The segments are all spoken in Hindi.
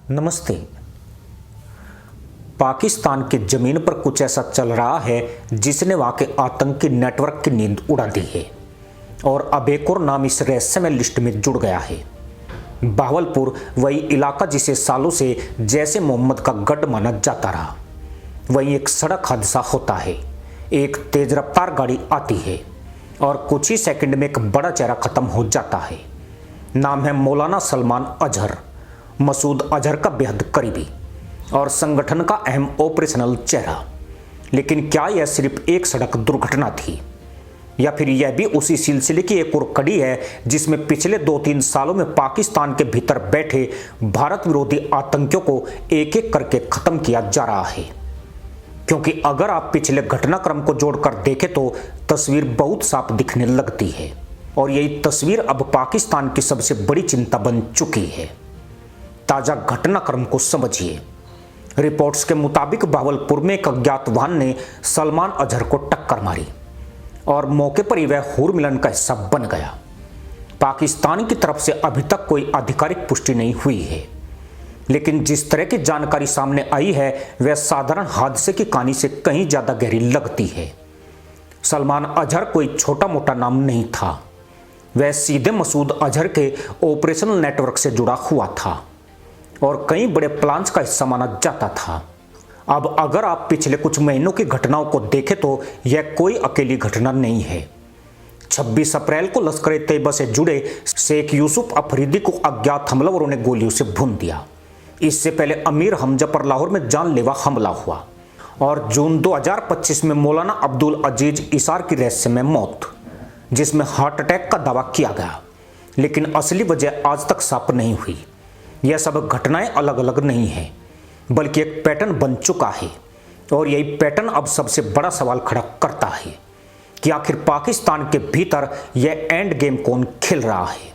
नमस्ते। पाकिस्तान की जमीन पर कुछ ऐसा चल रहा है जिसने वहां के आतंकी नेटवर्क की नींद उड़ा दी है और अब एक और नाम इस रहस्यमय लिस्ट में जुड़ गया है। बहावलपुर वही इलाका जिसे सालों से जैसे मोहम्मद का गढ़ माना जाता रहा। वहीं एक सड़क हादसा होता है, एक तेज रफ्तार गाड़ी आती है और कुछ ही सेकंड में एक बड़ा चेहरा खत्म हो जाता है। नाम है मौलाना सलमान अजहर, मसूद अजहर का बेहद करीबी और संगठन का अहम ऑपरेशनल चेहरा। लेकिन क्या यह सिर्फ एक सड़क दुर्घटना थी या फिर यह भी उसी सिलसिले की एक और कड़ी है जिसमें पिछले 2-3 सालों में पाकिस्तान के भीतर बैठे भारत विरोधी आतंकियों को एक एक करके खत्म किया जा रहा है। क्योंकि अगर आप पिछले घटनाक्रम को जोड़कर देखें तो तस्वीर बहुत साफ दिखने लगती है और यही तस्वीर अब पाकिस्तान की सबसे बड़ी चिंता बन चुकी है। ताजा घटनाक्रम को समझिए। रिपोर्ट्स के मुताबिक बहावलपुर में एक अज्ञात वाहन ने सलमान अजहर को टक्कर मारी और मौके पर ही वह हूर मिलन का हिस्सा बन गया। पाकिस्तान की तरफ से अभी तक कोई आधिकारिक पुष्टि नहीं हुई है, लेकिन जिस तरह की जानकारी सामने आई है वह साधारण हादसे की कहानी से कहीं ज्यादा गहरी लगती है। सलमान अजहर कोई छोटा मोटा नाम नहीं था, वह सीधे मसूद अजहर के ऑपरेशनल नेटवर्क से जुड़ा हुआ था और कई बड़े प्लान्स का हिस्सा माना जाता था। अब अगर आप पिछले कुछ महीनों की घटनाओं को देखें तो यह कोई अकेली घटना नहीं है। 26 अप्रैल को लश्कर-ए-तैयबा से जुड़े शेख यूसुफ अफरीदी को अज्ञात हमलावरों ने गोलियों से भून दिया। इससे पहले अमीर हमजा पर लाहौर में जानलेवा हमला हुआ और जून 2025 में मौलाना अब्दुल अजीज इसार की रहस्यमय मौत, जिसमें हार्ट अटैक का दावा किया गया, लेकिन असली वजह आज तक साफ नहीं हुई। यह सब घटनाएं अलग अलग नहीं है बल्कि एक पैटर्न बन चुका है और यही पैटर्न अब सबसे बड़ा सवाल खड़ा करता है कि आखिर पाकिस्तान के भीतर यह एंड गेम कौन खेल रहा है।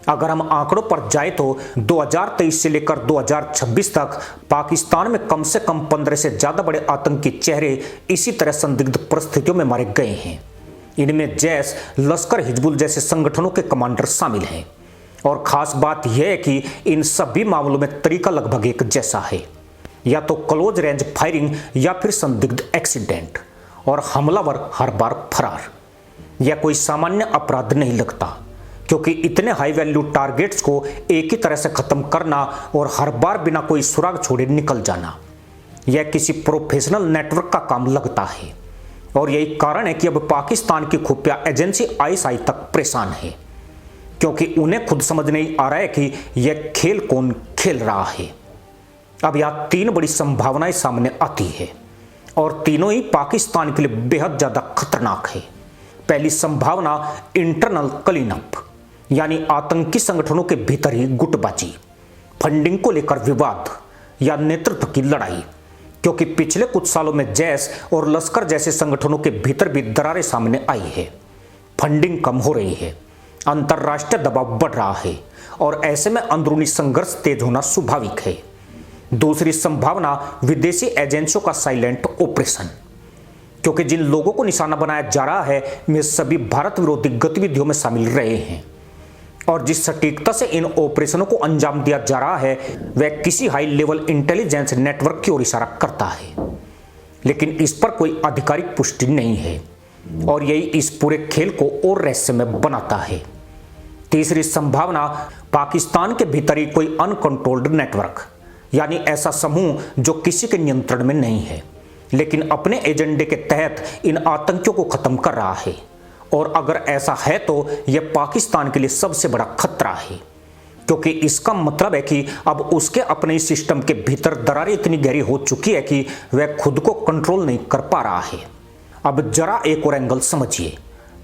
अगर हम आंकड़ों पर जाए तो 2023 से लेकर 2026 तक पाकिस्तान में कम से कम 15 से ज्यादा बड़े आतंकी चेहरे इसी तरह संदिग्ध परिस्थितियों में मारे गए हैं। इनमें जैश, लश्कर, हिजबुल जैसे संगठनों के कमांडर शामिल हैं और खास बात यह है कि इन सभी मामलों में तरीका लगभग एक जैसा है, या तो क्लोज रेंज फायरिंग या फिर संदिग्ध एक्सीडेंट, और हमलावर हर बार फरार। यह कोई सामान्य अपराध नहीं लगता क्योंकि इतने हाई वैल्यू टारगेट्स को एक ही तरह से खत्म करना और हर बार बिना कोई सुराग छोड़े निकल जाना, यह किसी प्रोफेशनल नेटवर्क का काम लगता है। और यही कारण है कि अब पाकिस्तान की खुफिया एजेंसी आईएसआई तक परेशान है, क्योंकि उन्हें खुद समझ नहीं आ रहा है कि यह खेल कौन खेल रहा है। अब यहां 3 बड़ी संभावनाएं सामने आती है और तीनों ही पाकिस्तान के लिए बेहद ज्यादा खतरनाक है। पहली संभावना इंटरनल क्लीनअप, यानी आतंकी संगठनों के भीतर ही गुटबाजी, फंडिंग को लेकर विवाद या नेतृत्व की लड़ाई, क्योंकि पिछले कुछ सालों में जैश और लश्कर जैसे संगठनों के भीतर भी दरारें सामने आई है। फंडिंग कम हो रही है, अंतरराष्ट्रीय दबाव बढ़ रहा है और ऐसे में अंदरूनी संघर्ष तेज होना स्वाभाविक है। दूसरी संभावना विदेशी एजेंसियों का साइलेंट ऑपरेशन, क्योंकि जिन लोगों को निशाना बनाया जा रहा है वे सभी भारत विरोधी गतिविधियों में शामिल रहे हैं और जिस सटीकता से इन ऑपरेशनों को अंजाम दिया जा रहा है वह किसी हाई लेवल इंटेलिजेंस नेटवर्क की ओर इशारा करता है, लेकिन इस पर कोई आधिकारिक पुष्टि नहीं है और यही इस पूरे खेल को और रहस्यमय बनाता है। तीसरी संभावना पाकिस्तान के भीतर ही कोई अनकंट्रोल्ड नेटवर्क, यानी ऐसा समूह जो किसी के नियंत्रण में नहीं है लेकिन अपने एजेंडे के तहत इन आतंकियों को खत्म कर रहा है। और अगर ऐसा है तो यह पाकिस्तान के लिए सबसे बड़ा खतरा है, क्योंकि इसका मतलब है कि अब उसके अपने सिस्टम के भीतर दरारें इतनी गहरी हो चुकी है कि वह खुद को कंट्रोल नहीं कर पा रहा है। अब जरा एक और एंगल समझिए।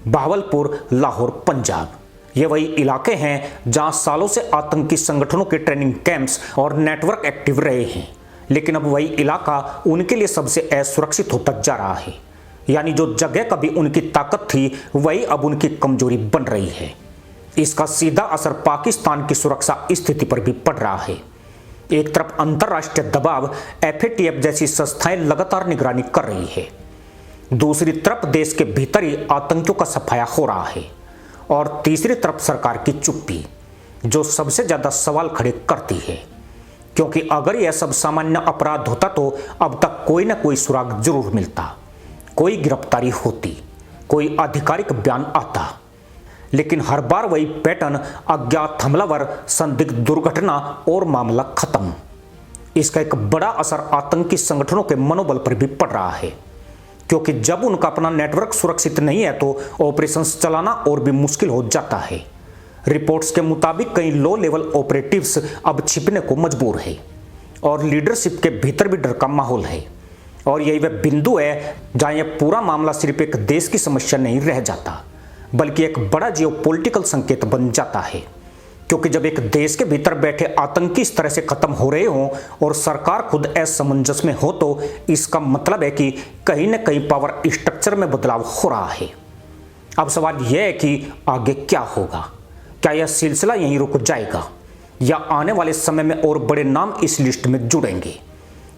बहावलपुर, लाहौर, पंजाब, ये वही इलाके हैं जहां सालों से आतंकी संगठनों के ट्रेनिंग कैंप्स और नेटवर्क एक्टिव रहे हैं, लेकिन अब वही इलाका उनके लिए सबसे असुरक्षित होता जा रहा है। यानी जो जगह कभी उनकी ताकत थी वही अब उनकी कमजोरी बन रही है। इसका सीधा असर पाकिस्तान की सुरक्षा स्थिति पर भी पड़ रहा है। एक तरफ अंतरराष्ट्रीय दबाव, एफएटीएफ जैसी संस्थाएं लगातार निगरानी कर रही है, दूसरी तरफ देश के भीतर ही आतंकियों का सफाया हो रहा है और तीसरी तरफ सरकार की चुप्पी, जो सबसे ज्यादा सवाल खड़े करती है। क्योंकि अगर यह सब सामान्य अपराध होता तो अब तक कोई ना कोई सुराग जरूर मिलता, कोई गिरफ्तारी होती, कोई आधिकारिक बयान आता। लेकिन हर बार वही पैटर्न, अज्ञात हमलावर, संदिग्ध दुर्घटना और मामला खत्म। इसका एक बड़ा असर आतंकी संगठनों के मनोबल पर भी पड़ रहा है, क्योंकि जब उनका अपना नेटवर्क सुरक्षित नहीं है तो ऑपरेशंस चलाना और भी मुश्किल हो जाता है। रिपोर्ट्स के मुताबिक कई लो लेवल ऑपरेटिव्स अब छिपने को मजबूर है और लीडरशिप के भीतर भी डर का माहौल है। और यही वह बिंदु है जहां यह पूरा मामला सिर्फ एक देश की समस्या नहीं रह जाता, बल्कि एक बड़ा जियोपॉलिटिकल संकेत बन जाता है। क्योंकि जब एक देश के भीतर बैठे आतंकी इस तरह से खत्म हो रहे हों और सरकार खुद असमंजस में हो तो इसका मतलब है कि कहीं न कहीं पावर स्ट्रक्चर में बदलाव हो रहा है। अब सवाल यह है कि आगे क्या होगा? क्या यह सिलसिला यहीं रुक जाएगा या आने वाले समय में और बड़े नाम इस लिस्ट में जुड़ेंगे?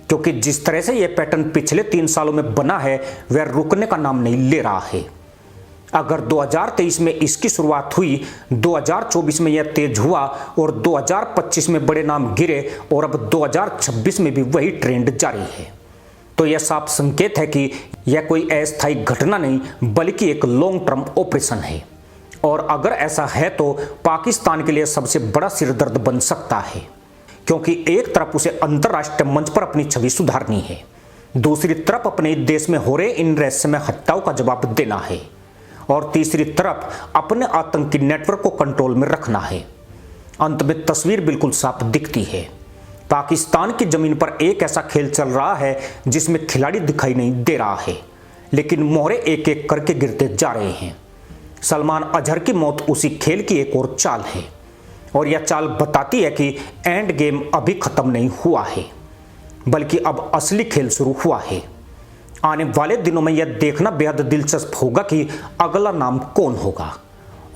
क्योंकि जिस तरह से यह पैटर्न पिछले 3 सालों में बना है वह रुकने का नाम नहीं ले रहा है। अगर 2023 में इसकी शुरुआत हुई, 2024 में यह तेज हुआ और 2025 में बड़े नाम गिरे और अब 2026 में भी वही ट्रेंड जारी है, तो यह साफ संकेत है कि यह कोई अस्थायी घटना नहीं बल्कि एक लॉन्ग टर्म ऑपरेशन है। और अगर ऐसा है तो पाकिस्तान के लिए सबसे बड़ा सिरदर्द बन सकता है, क्योंकि एक तरफ उसे अंतर्राष्ट्रीय मंच पर अपनी छवि सुधारनी है, दूसरी तरफ अपने देश में हो रहे इन रहस्यमय हत्याओं का जवाब देना है और तीसरी तरफ अपने आतंकी नेटवर्क को कंट्रोल में रखना है। अंत में तस्वीर बिल्कुल साफ दिखती है। पाकिस्तान की जमीन पर एक ऐसा खेल चल रहा है जिसमें खिलाड़ी दिखाई नहीं दे रहा है, लेकिन मोहरे एक एक करके गिरते जा रहे हैं। सलमान अजहर की मौत उसी खेल की एक और चाल है और यह चाल बताती है कि एंड गेम अभी खत्म नहीं हुआ है, बल्कि अब असली खेल शुरू हुआ है। आने वाले दिनों में यह देखना बेहद दिलचस्प होगा कि अगला नाम कौन होगा,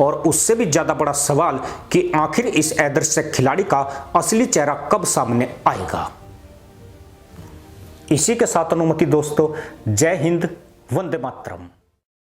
और उससे भी ज्यादा बड़ा सवाल कि आखिर इस अदृश्य खिलाड़ी का असली चेहरा कब सामने आएगा। इसी के साथ अनुमति दोस्तों, जय हिंद, वंदे मातरम।